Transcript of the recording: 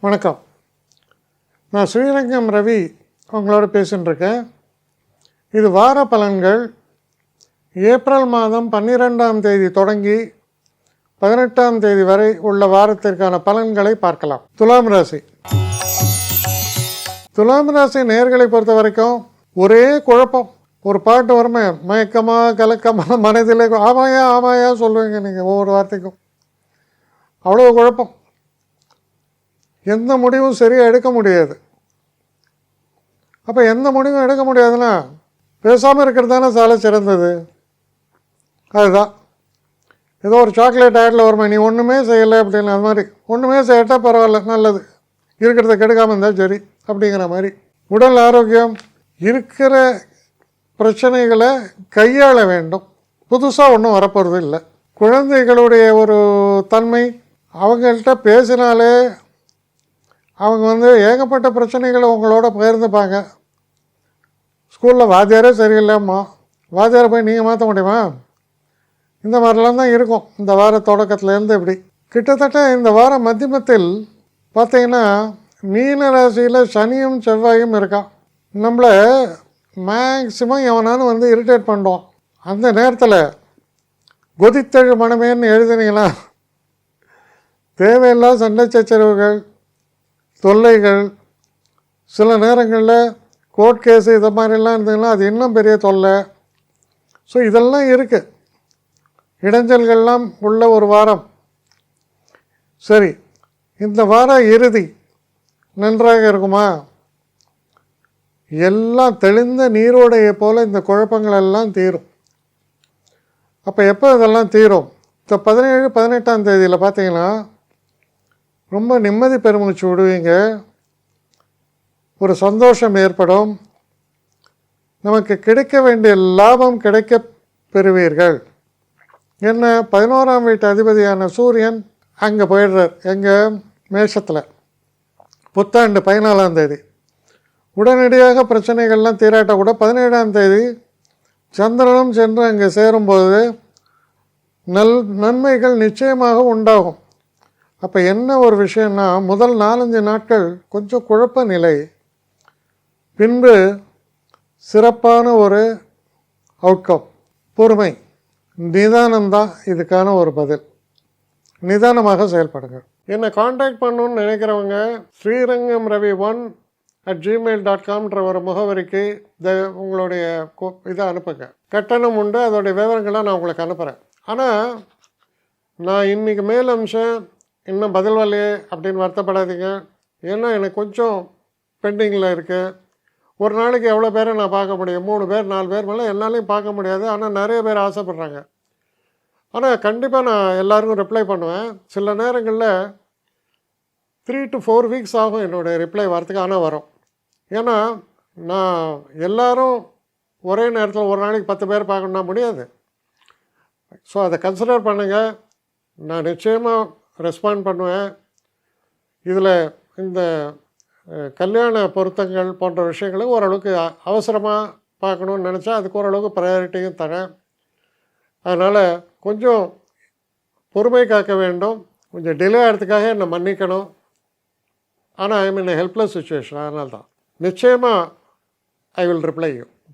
வணக்கம். நான் ஸ்ரீரங்கம் ரவி உங்களோட பேசிகிட்டுருக்கேன். இது வார பலன்கள். ஏப்ரல் மாதம் 12ஆம் தேதி தொடங்கி 18ஆம் தேதி வரை உள்ள வாரத்திற்கான பலன்களை பார்க்கலாம். துலாம் ராசி. துலாம் ராசி நேயர்களை பொறுத்த வரைக்கும் ஒரே குழப்பம். ஒரு பாட்டு வருமே, மயக்கமாக கலக்கமாக மனதிலே ஆமாயா ஆமாயா சொல்லுவீங்க நீங்கள் ஒவ்வொரு வார்த்தைக்கும். அவ்வளோ குழப்பம். எந்த முடிவும் சரியாக எடுக்க முடியாது. அப்போ எந்த முடிவும் எடுக்க முடியாதுன்னா பேசாமல் இருக்கிறது தானே சாலை சிறந்தது. அதுதான் ஏதோ ஒரு சாக்லேட் ஆடில் வருமா, நீ ஒன்றுமே செய்யலை அப்படின்னு. அது மாதிரி ஒன்றுமே செய்யட்டால் பரவாயில்ல, நல்லது, இருக்கிறத கெடுக்காமல் இருந்தால் சரி அப்படிங்கிற மாதிரி. உடல் ஆரோக்கியம். இருக்கிற பிரச்சனைகளை கையாள வேண்டும். புதுசாக ஒன்றும் வரப்போகிறது இல்லை. குழந்தைகளுடைய ஒரு தன்மை, அவங்கள்ட்ட பேசினாலே அவங்க ஏகப்பட்ட பிரச்சனைகளை உங்களோட பகிர்ந்துப்பாங்க. ஸ்கூலில் வாத்தியாரே சரியில்லைம்மா, வாத்தியாரை போய் நீங்கள் மாற்ற முடியுமா? இந்த மாதிரிலாம் தான் இருக்கும் இந்த வார தொடக்கத்துலேருந்து. இப்படி கிட்டத்தட்ட இந்த வார மத்தியமத்தில் பார்த்திங்கன்னா மீன ராசியில் சனியும் செவ்வாயும் இருக்கான். நம்மளை மேக்சிமம் எவனாலும் இரிட்டேட் பண்ணுவோம். அந்த நேரத்தில் கொதித்தெழு மனமேன்னு எழுதினீங்களா, தேவையில்லாத சண்டை சச்சரவுகள், தொல்லைகள், சில நேரங்களில் கோர்ட் கேஸு இதை மாதிரிலாம் இருந்ததுன்னா அது இன்னும் பெரிய தொல்லை. ஸோ இதெல்லாம் இருக்குது, இடைஞ்சல்கள்லாம் உள்ள ஒரு வாரம். சரி, இந்த வார இறுதி நன்றாக இருக்குமா? எல்லாம் தெளிந்த நீரோடையை போல் இந்த குழப்பங்கள் எல்லாம் தீரும். அப்போ எப்போ இதெல்லாம் தீரும்? இந்த 17, 18ஆம் தேதியில் பார்த்தீங்கன்னா ரொம்ப நிம்மதி பெருமூச்சு விடுவீங்க. ஒரு சந்தோஷம் ஏற்படும். நமக்கு கிடைக்க வேண்டிய லாபம் கிடைக்க பெறுவீர்கள். என்ன, 11ஆம் வீட்டு அதிபதியான சூரியன் அங்கே போயிடுறார். எங்கள் மேஷத்தில் புத்தாண்டு 14ஆம் தேதி. உடனடியாக பிரச்சனைகள்லாம் தீராட்ட கூட 17ஆம் தேதி சந்திரனும் சென்று அங்கே சேரும்போது நன்மைகள் நிச்சயமாக உண்டாகும். அப்போ என்ன ஒரு விஷயம்னா, முதல் 4-5 நாட்கள் கொஞ்சம் குழப்ப நிலை, பின்பு சிறப்பான ஒரு அவுட்கம். பொறுமை, நிதானம்தான் இதுக்கான ஒரு பதில். நிதானமாக செயல்படுங்க. என்னை காண்டாக்ட் பண்ணணுன்னு நினைக்கிறவங்க ஸ்ரீரங்கம் ரவி 1@gmail.com ஒரு முகவரிக்கு உங்களுடைய இதை அனுப்புங்க. கட்டணம் உண்டு, அதோடைய விவரங்களை நான் உங்களுக்கு அனுப்புகிறேன். ஆனால் நான் இன்றைக்கி மேல் அம்சம் இன்னும் பதில் வரலையே அப்படின்னு வருத்தப்படாதீங்க. ஏன்னா எனக்கு கொஞ்சம் பெண்டிங்கில் இருக்குது. ஒரு நாளைக்கு எவ்வளோ பேரை நான் பார்க்க முடியும்? 3 பேர் 4 பேர் மேலே என்னாலையும் பார்க்க முடியாது. ஆனால் நிறைய பேர் ஆசைப்பட்றாங்க. ஆனால் கண்டிப்பாக நான் எல்லாருக்கும் ரிப்ளை பண்ணுவேன். சில நேரங்களில் 3 to 4 வீக்ஸ் ஆகும் என்னுடைய ரிப்ளை வரத்துக்கு. ஆனால் வரும். ஏன்னா நான் எல்லோரும் ஒரே நேரத்தில் ஒரு நாளைக்கு 10 பேர் பார்க்கணுன்னா முடியாது. ஸோ அதை கன்சிடர் பண்ணுங்கள். நான் நிச்சயமாக ரெஸ்பாண்ட் பண்ணுவேன். இதில் இந்த கல்யாண பொருத்தங்கள் போன்ற விஷயங்களை ஓரளவுக்கு அவசரமாக பார்க்கணுன்னு நினச்சா அதுக்கு ஓரளவுக்கு ப்ரையாரிட்டியும் தரேன். அதனால் கொஞ்சம் பொறுமை காக்க வேண்டும். கொஞ்சம் டிலே ஆகிறதுக்காக என்னை மன்னிக்கணும். ஆனால் ஐ மீன் ஹெல்ப்லெஸ் சுச்சுவேஷன். அதனால தான் நிச்சயமாக ஐ வில் ரிப்ளை யூ.